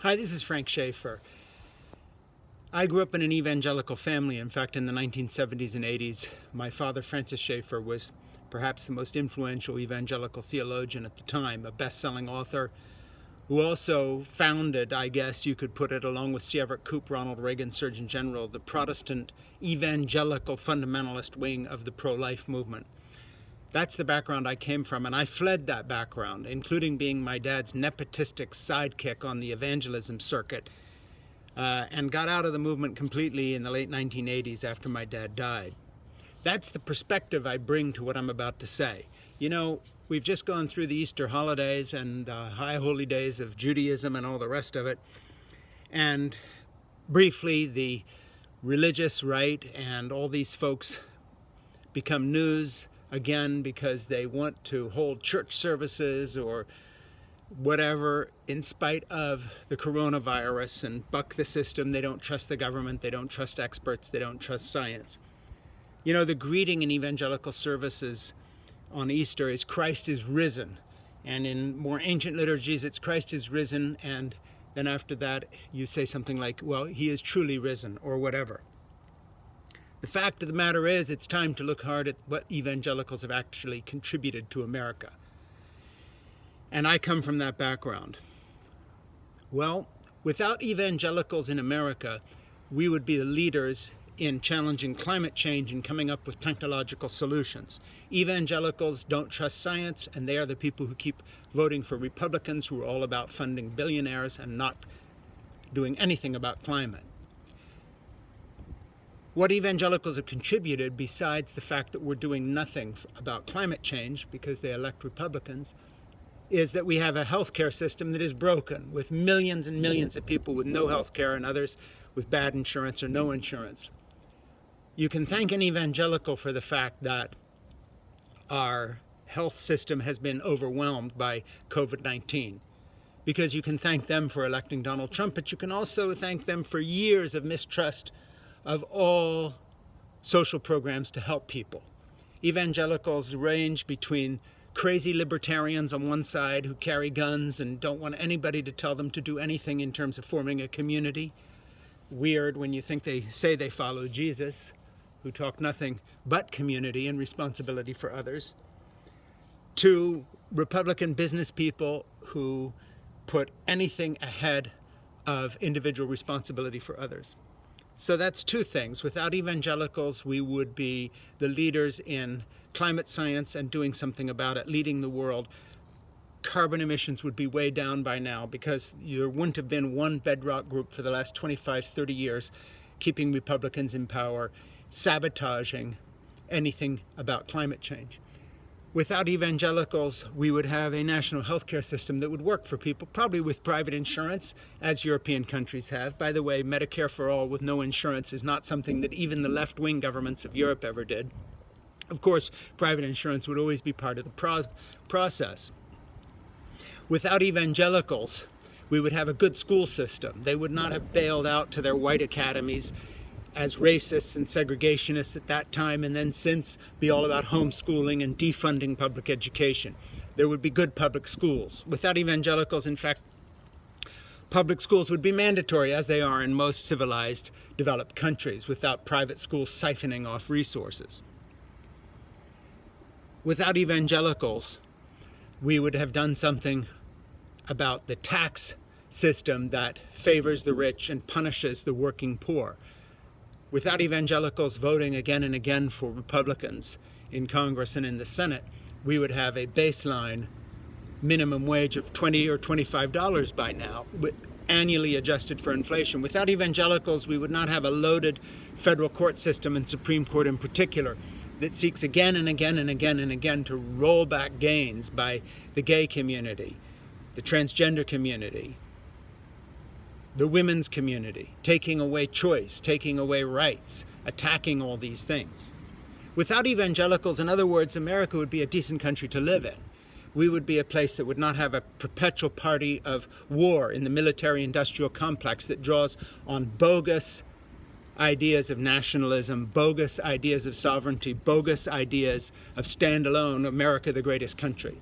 Hi, this is Frank Schaefer. I grew up in an evangelical family. In fact, in the 1970s and 80s, my father, Francis Schaefer, was perhaps the most influential evangelical theologian at the time, a best-selling author who also founded, I guess you could put it, along with C. Everett Koop, Ronald Reagan, Surgeon General, the Protestant evangelical fundamentalist wing of the pro-life movement. That's the background I came from, and I fled that background, including being my dad's nepotistic sidekick on the evangelism circuit, and got out of the movement completely in the late 1980s after my dad died. That's the perspective I bring to what I'm about to say. You know, we've just gone through the Easter holidays and high holy days of Judaism and all the rest of it, and briefly the religious right and all these folks become news again because they want to hold church services or whatever in spite of the coronavirus and buck the system. They don't trust the government, they don't trust experts, they don't trust science. You know, the greeting in evangelical services on Easter is Christ is risen. And in more ancient liturgies, it's Christ is risen, and then after that you say something like, well, he is truly risen, or whatever. The fact of the matter is, it's time to look hard at what evangelicals have actually contributed to America. And I come from that background. Well, without evangelicals in America, we would be the leaders in challenging climate change and coming up with technological solutions. Evangelicals don't trust science, and they are the people who keep voting for Republicans who are all about funding billionaires and not doing anything about climate. What evangelicals have contributed, besides the fact that we're doing nothing about climate change because they elect Republicans, is that we have a healthcare system that is broken, with millions and millions of people with no health care and others with bad insurance or no insurance. You can thank an evangelical for the fact that our health system has been overwhelmed by COVID-19, because you can thank them for electing Donald Trump, but you can also thank them for years of mistrust of all social programs to help people. Evangelicals range between crazy libertarians on one side who carry guns and don't want anybody to tell them to do anything in terms of forming a community. Weird when you think they say they follow Jesus, who talk nothing but community and responsibility for others, to Republican business people who put anything ahead of individual responsibility for others. So that's two things. Without evangelicals, we would be the leaders in climate science and doing something about it, leading the world. Carbon emissions would be way down by now because there wouldn't have been one bedrock group for the last 25, 30 years keeping Republicans in power, sabotaging anything about climate change. Without evangelicals, we would have a national healthcare system that would work for people, probably with private insurance, as European countries have. By the way, Medicare for all with no insurance is not something that even the left-wing governments of Europe ever did. Of course, private insurance would always be part of the process. Without evangelicals, we would have a good school system. They would not have bailed out to their white academies as racists and segregationists at that time, and then since be all about homeschooling and defunding public education. There would be good public schools. Without evangelicals, in fact, public schools would be mandatory, as they are in most civilized, developed countries, without private schools siphoning off resources. Without evangelicals, we would have done something about the tax system that favors the rich and punishes the working poor. Without evangelicals voting again and again for Republicans in Congress and in the Senate, we would have a baseline minimum wage of $20 or $25 by now, annually adjusted for inflation. Without evangelicals, we would not have a loaded federal court system, and Supreme Court in particular, that seeks again and again and again and again to roll back gains by the gay community, the transgender community, the women's community, taking away choice, taking away rights, attacking all these things. Without evangelicals, in other words, America would be a decent country to live in. We would be a place that would not have a perpetual party of war in the military-industrial complex that draws on bogus ideas of nationalism, bogus ideas of sovereignty, bogus ideas of standalone America, the greatest country.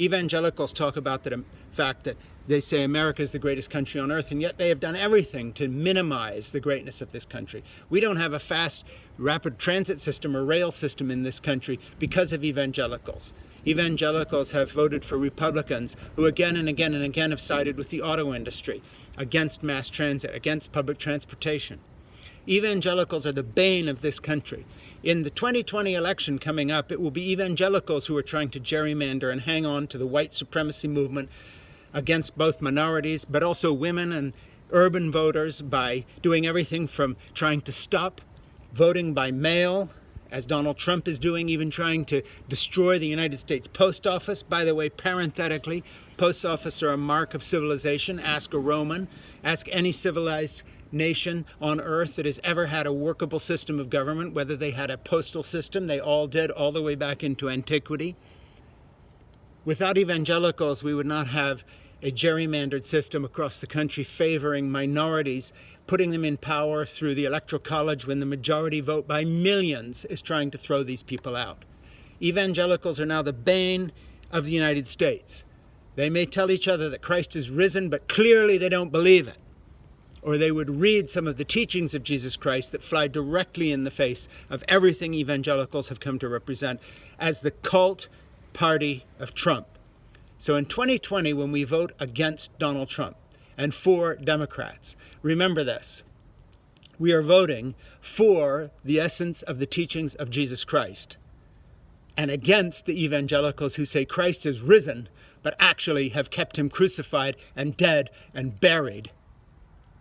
Evangelicals talk about the fact that They say America is the greatest country on earth, and yet they have done everything to minimize the greatness of this country. We don't have a fast, rapid transit system or rail system in this country because of evangelicals. Evangelicals have voted for Republicans who again and again and again have sided with the auto industry, against mass transit, against public transportation. Evangelicals are the bane of this country. In the 2020 election coming up, it will be evangelicals who are trying to gerrymander and hang on to the white supremacy movement against both minorities, but also women and urban voters, by doing everything from trying to stop voting by mail, as Donald Trump is doing, even trying to destroy the United States Post Office. By the way, parenthetically, post office are a mark of civilization. Ask a Roman, ask any civilized nation on earth that has ever had a workable system of government, whether they had a postal system. They all did, all the way back into antiquity. Without evangelicals, we would not have a gerrymandered system across the country favoring minorities, putting them in power through the Electoral College when the majority vote by millions is trying to throw these people out. Evangelicals are now the bane of the United States. They may tell each other that Christ is risen, but clearly they don't believe it. Or they would read some of the teachings of Jesus Christ that fly directly in the face of everything evangelicals have come to represent as the cult party of Trump. So in 2020, when we vote against Donald Trump and for Democrats, remember this: we are voting for the essence of the teachings of Jesus Christ and against the evangelicals who say Christ is risen, but actually have kept him crucified and dead and buried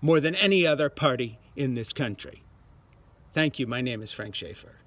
more than any other party in this country. Thank you. My name is Frank Schaefer.